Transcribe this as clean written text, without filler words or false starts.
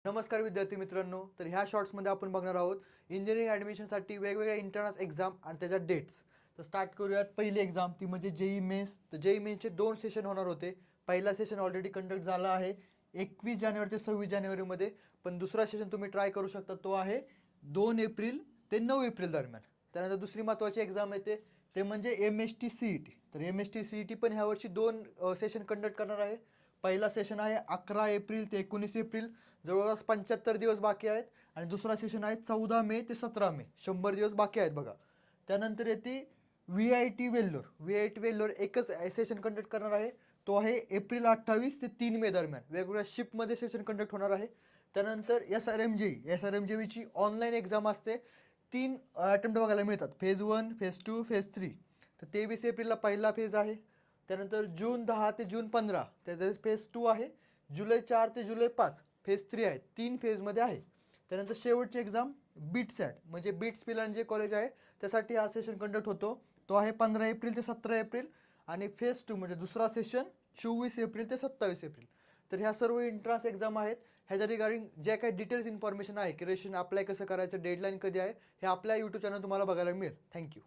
नमस्कार विद्यार्थी मित्रांनो. तर ह्या शॉर्ट्समध्ये आपण बघणार आहोत इंजिनिअरिंग ॲडमिशनसाठी वेगवेगळ्या इंटरनल एक्झाम आणि त्याच्या डेट्स. तर स्टार्ट करूयात. पहिली एक्झाम ती म्हणजे जेई मेन्स. तर जेई मेन्सचे 2 सेशन होणार होते. पहिला सेशन ऑलरेडी कंडक्ट झाला आहे 21 जानेवारी ते 26 जानेवारीमध्ये. पण दुसरा सेशन तुम्ही ट्राय करू शकता, तो आहे 2 एप्रिल ते 9 एप्रिल दरम्यान. त्यानंतर दुसरी महत्त्वाची एक्झाम येते ते म्हणजे MST CET. तर MST CET पण ह्यावर्षी 2 सेशन कंडक्ट करणार आहे. पहिला सेशन आहे 11 एप्रिल ते 19 एप्रिल, जवळपास 75 दिवस बाकी आहेत. आणि दुसरा सेशन आहे 14 मे ते 17 मे, 100 दिवस बाकी आहेत बघा. त्यानंतर येते VIT वेल्लोर. VIT वेल्लोर एकच सेशन कंडक्ट करणार आहे, तो आहे एप्रिल 28 ते 3 मे दरम्यान. वेगवेगळ्या शिफ्टमध्ये सेशन कंडक्ट होणार आहे. त्यानंतर SRMJची ऑनलाईन एक्झाम असते. 3 अटेम्प्ट बघायला मिळतात, फेज 1, फेज 2, फेज 3. तर 23 एप्रिलला पहिला फेज आहे. त्यानंतर जून 10 ते जून 15 त्याचं फेज 2 आहे. जुलै 4 ते जुलै 5 फेज 3 आहे. 3 फेजमध्ये आहे. त्यानंतर शेवटची एक्झाम बीटसॅट म्हणजे बीट्स पिलान जे कॉलेज आहे त्यासाठी हा सेशन कंडक्ट होतो, तो आहे 15 एप्रिल ते 17 एप्रिल. आणि फेज 2 म्हणजे दुसरा सेशन 24 एप्रिल ते 27 एप्रिल. तर ह्या सर्व एंट्रन्स एक्झाम आहेत. ह्याच्या रिगार्डिंग जे काही डिटेल्स इन्फॉर्मेशन आहे की रेशन अप्लाय कसं करायचं, डेडलाईन कधी आहे, हे आपल्या यूट्यूब चॅनल तुम्हाला बघायला मिळेल. थँक्यू.